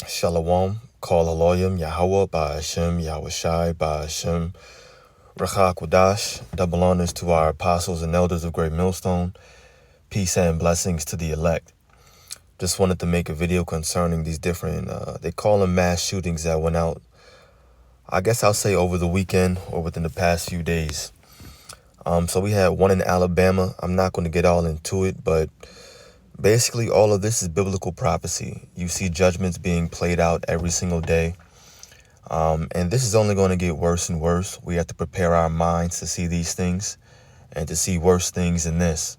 Shalom, Kol Aloyim, Yahweh, Ba'ashem, Yahushai, Ba'ashem, Rachak Wadash. Double honors to our apostles and elders of Great Millstone. Peace and blessings to the elect. Just wanted to make a video concerning these different, they call them mass shootings that went out, I guess I'll say over the weekend or within the past few days. So we had one in Alabama. I'm not going to get all into it, but basically all of this is biblical prophecy. You see judgments being played out every single day. And this is only going to get worse and worse. We have to prepare our minds to see these things and to see worse things than this.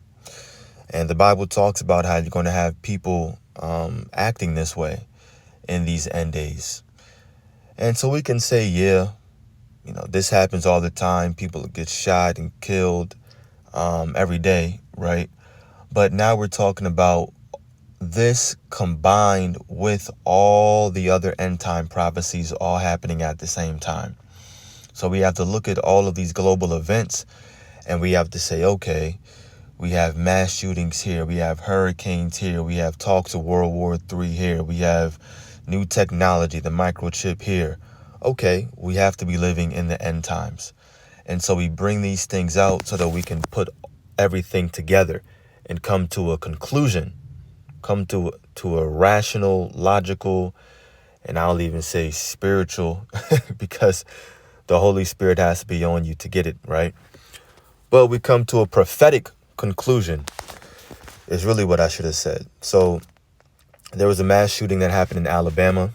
And the Bible talks about how you're going to have people acting this way in these end days. And so we can say, yeah, this happens all the time. People get shot and killed every day, right? But now we're talking about this combined with all the other end time prophecies all happening at the same time. So we have to look at all of these global events and we have to say, okay, we have mass shootings here. We have hurricanes here. We have talks of World War III here. We have new technology, the microchip here. Okay, we have to be living in the end times. And so we bring these things out so that we can put everything together and come to a conclusion, come to a rational, logical, and I'll even say spiritual, because the Holy Spirit has to be on you to get it, right? But we come to a prophetic conclusion is really what I should have said. So there was a mass shooting that happened in Alabama.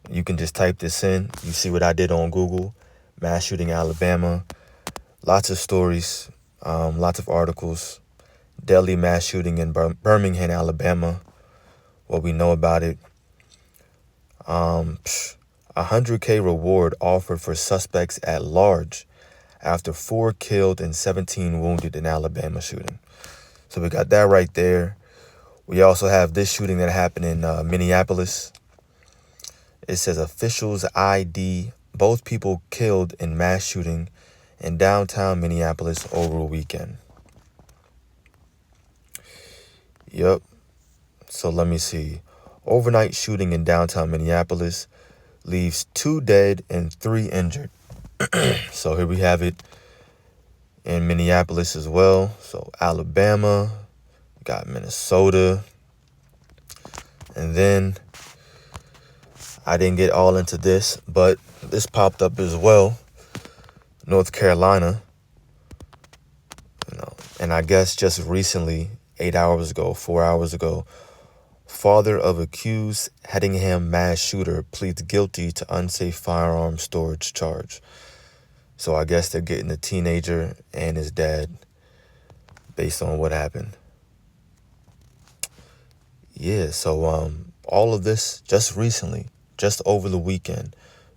You can just type this in. You see what I did on Google. Mass shooting Alabama. Lots of stories, lots of articles. Deadly mass shooting in Birmingham, Alabama. What we know about it. 100K reward offered for suspects at large after 4 killed and 17 wounded in Alabama shooting. So we got that right there. We also have this shooting that happened in Minneapolis. It says officials ID both people killed in mass shooting in downtown Minneapolis over a weekend. Yep. So let me see. Overnight shooting in downtown Minneapolis leaves 2 dead and 3 injured. So here we have it in Minneapolis as well. So Alabama, got Minnesota, and then I didn't get all into this, but this popped up as well. North Carolina, and I guess just recently, 4 hours ago, father of accused Hedingham mass shooter pleads guilty to unsafe firearm storage charge. So I guess they're getting the teenager and his dad based on what happened. Yeah, so all of this just recently, just over the weekend,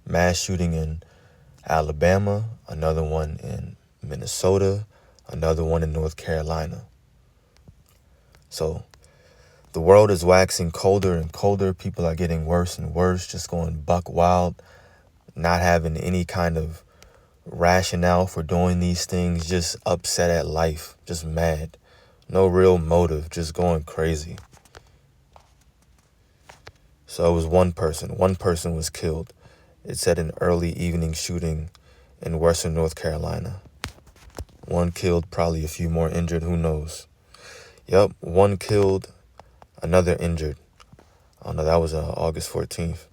mass shooting in Alabama, another one in Minnesota, another one in North Carolina. So the world is waxing colder and colder. People are getting worse and worse, just going buck wild, not having any kind of rationale for doing these things, just upset at life, just mad. No real motive, just going crazy. So it was one person was killed. It said an early evening shooting in western North Carolina. 1 killed, probably a few more injured, who knows. Yep, 1 killed, another injured. Oh no, that was August 14th.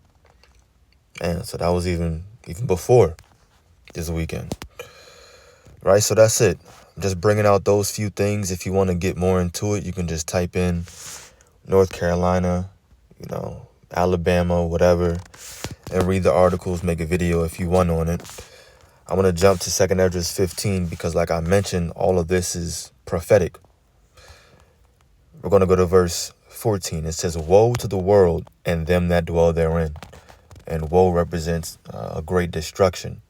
And so that was even before this weekend. Right, so that's it. I'm just bringing out those few things. If you want to get more into it, you can just type in North Carolina, Alabama, whatever, and read the articles, make a video if you want on it. I want to jump to 2 Esdras 15 because, like I mentioned, all of this is prophetic. We're going to go to verse 14. It says, woe to the world and them that dwell therein. And woe represents a great destruction.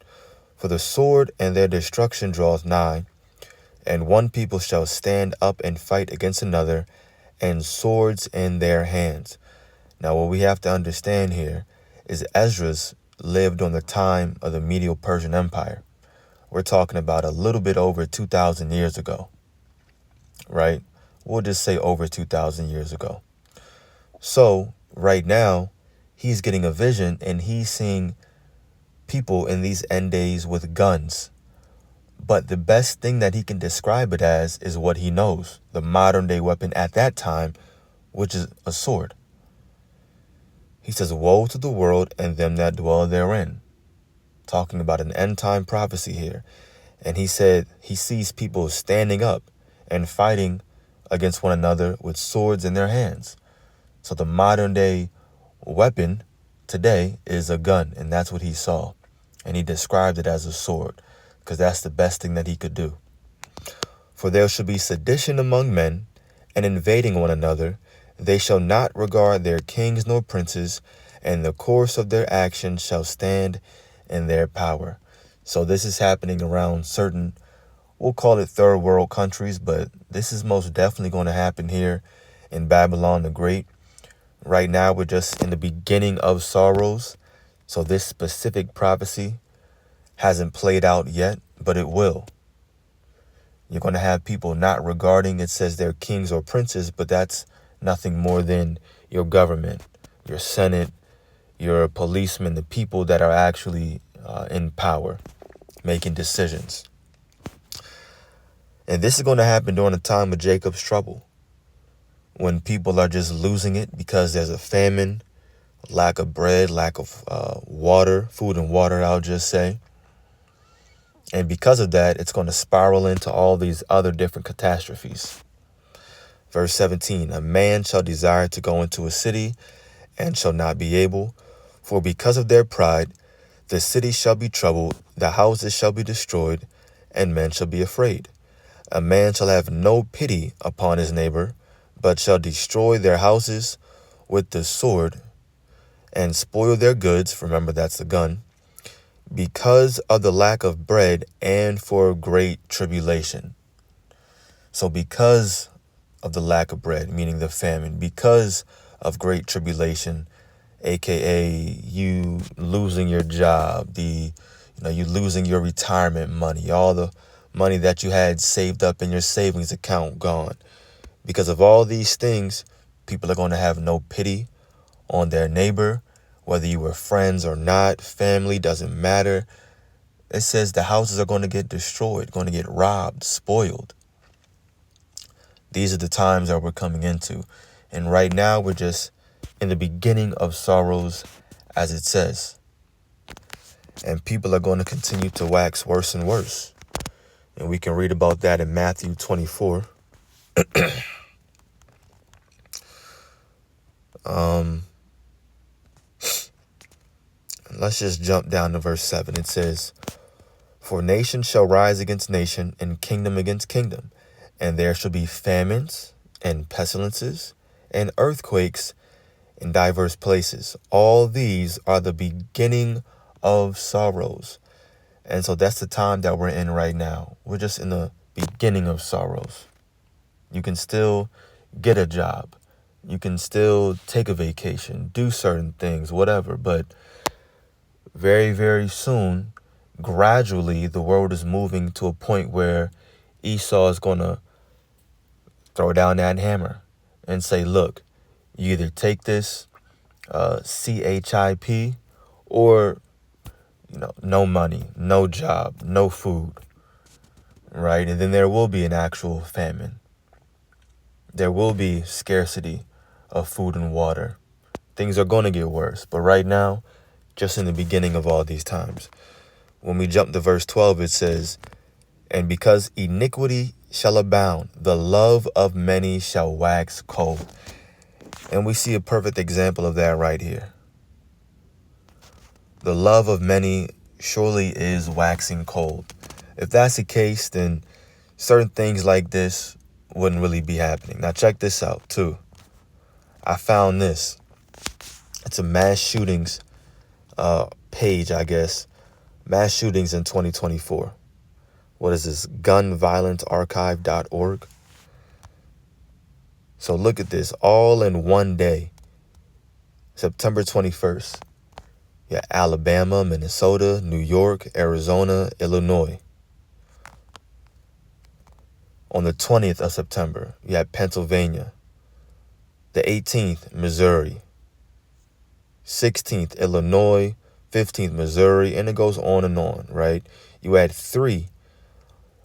For the sword and their destruction draweth nigh, and one people shall stand up and fight against another, and swords in their hands. Now, what we have to understand here is Esdras lived on the time of the Medo-Persian Empire. We're talking about a little bit over 2,000 years ago, right? We'll just say over 2,000 years ago. So right now, he's getting a vision and he's seeing people in these end days with guns. But the best thing that he can describe it as is what he knows, the modern day weapon at that time, which is a sword. He says, woe to the world and them that dwell therein. Talking about an end time prophecy here. And he said he sees people standing up and fighting against one another with swords in their hands. So the modern day weapon today is a gun, and that's what he saw. And he described it as a sword, because that's the best thing that he could do. For there shall be sedition among men, and invading one another. They shall not regard their kings nor princes, and the course of their actions shall stand in their power. So this is happening around certain, we'll call it third world countries, but this is most definitely going to happen here in Babylon the Great. Right now, we're just in the beginning of sorrows. So this specific prophecy hasn't played out yet, but it will. You're going to have people not regarding, it says they're kings or princes, but that's nothing more than your government, your Senate, your policemen, the people that are actually in power, making decisions. And this is going to happen during the time of Jacob's trouble, when people are just losing it because there's a famine, lack of bread, lack of water, food and water, I'll just say. And because of that, it's going to spiral into all these other different catastrophes. Verse 17, a man shall desire to go into a city and shall not be able, for because of their pride, the city shall be troubled, the houses shall be destroyed, and men shall be afraid. A man shall have no pity upon his neighbor, but shall destroy their houses with the sword and spoil their goods. Remember, that's the gun. Because of the lack of bread and for great tribulation. So because of the lack of bread, meaning the famine, because of great tribulation, aka you losing your job, you losing your retirement money, all the money that you had saved up in your savings account gone. Because of all these things, people are going to have no pity on their neighbor, whether you were friends or not, family, doesn't matter. It says the houses are going to get destroyed, going to get robbed, spoiled. These are the times that we're coming into. And right now, we're just in the beginning of sorrows, as it says. And people are going to continue to wax worse and worse. And we can read about that in Matthew 24. Let's just jump down to verse 7. It says, for nation shall rise against nation, and kingdom against kingdom, and there shall be famines and pestilences and earthquakes in diverse places. All these are the beginning of sorrows. And so that's the time that we're in right now. We're just in the beginning of sorrows. You can still get a job. You can still take a vacation, do certain things, whatever. But very, very soon, gradually, the world is moving to a point where Esau is going to throw down that hammer and say, look, you either take this CHIP or, no money, no job, no food, right? And then there will be an actual famine. There will be scarcity of food and water. Things are going to get worse. But right now, just in the beginning of all these times, when we jump to verse 12, it says, and because iniquity shall abound, the love of many shall wax cold. And we see a perfect example of that right here. The love of many surely is waxing cold. If that's the case, then certain things like this wouldn't really be happening. Now check this out too. I found this. It's a mass shootings page, I guess. Mass shootings in 2024. What is this? Gunviolencearchive.org. So look at this. All in one day. September 21st. You got Alabama, Minnesota, New York, Arizona, Illinois. On the 20th of September, you had Pennsylvania. The 18th, Missouri. 16th, Illinois, 15th, Missouri, and it goes on, right? You add 3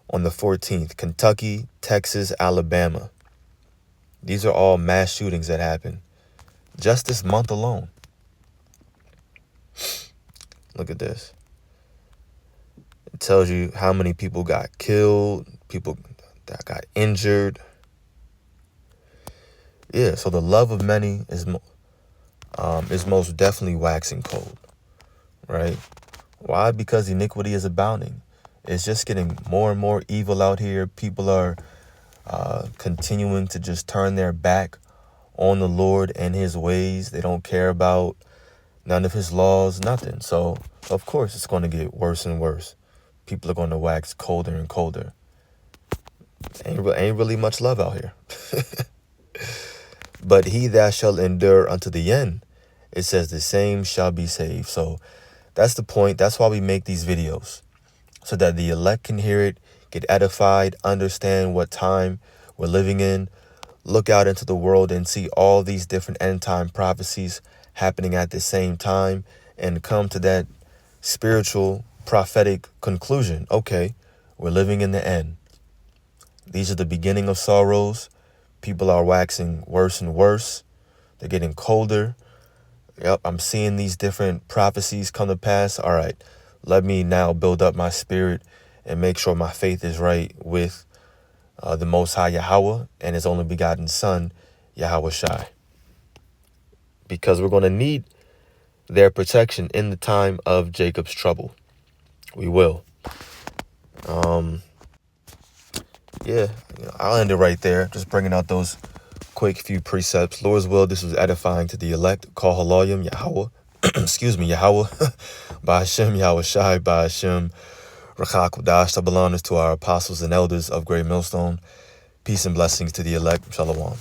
on the 14th, Kentucky, Texas, Alabama. These are all mass shootings that happen just this month alone. Look at this. It tells you how many people got killed, people that got injured. Yeah, so the love of many is most definitely waxing cold, right? Why? Because iniquity is abounding. It's just getting more and more evil out here. People are continuing to just turn their back on the Lord and his ways. They don't care about none of his laws, nothing. So, of course, it's going to get worse and worse. People are going to wax colder and colder. Ain't really much love out here. But he that shall endure unto the end, it says the same shall be saved. So that's the point. That's why we make these videos, so that the elect can hear it, get edified, understand what time we're living in, look out into the world and see all these different end time prophecies happening at the same time, and come to that spiritual prophetic conclusion. Okay, we're living in the end. These are the beginning of sorrows. People are waxing worse and worse. They're getting colder. Yep, I'm seeing these different prophecies come to pass. All right, let me now build up my spirit and make sure my faith is right with the Most High Yahweh and his only begotten Son, Yahweh Shai. Because we're going to need their protection in the time of Jacob's trouble. We will. Yeah, I'll end it right there. Just bringing out those quick few precepts. Lord's will, this was edifying to the elect. Call Haloyim, Yahweh. Excuse me, Yahweh. By Hashem, Yahweh Shai, by Hashem. Rachakudash, to belong to our apostles and elders of Great Millstone. Peace and blessings to the elect. Shalom.